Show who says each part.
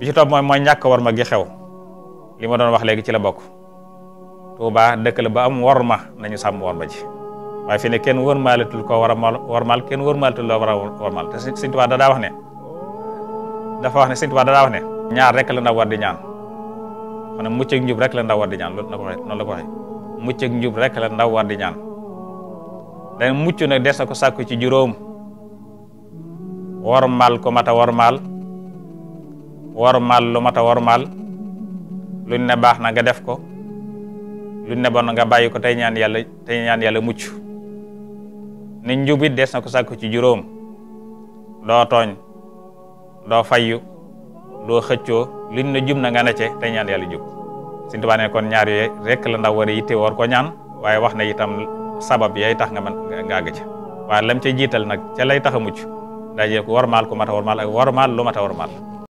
Speaker 1: bi ci topp mooy ñàkk worma gi xew li ma doon wax léegi ci la bokk. Tuubaa dëkk la ba am worma nañu sàmm worma ji waaye fi ne kenn wërmaalatul ko war a wormaal kenn wërmaalatul loo war a wormaal te Sëñ Tuubaa dafa wax ne ñaar rek la ndaw war di ñaan xam ne mucc ak njub rek la ndaw war di ñaan noonu la ko waxee mucc ak njub rek la ndaw war di ñaan dañ mucc nag des na ko sàkku ci juróom wormaal ko mata wormaal lu mata wormaal luñ ne baax na nga def ko luñ ne bon nga bàyyi ko tey ñaan yàlla mucc ni njubit des na ko sàkku ci juróom doo tooñ doo fayyu doo xëccoo luñ ne jub na nga ne ce tey ñaan yàlla jub Sëñ Tuubaa ne kon ñaar yooyu rek la ndaw war a yitte war ko ñaan waaye wax na itam sabab yay tax nga àgg ca waaye lam ca jiital nag ca lay tax a mucc daa jee ko warmaal ko mata warmaal ak warmaal lu mata warmaal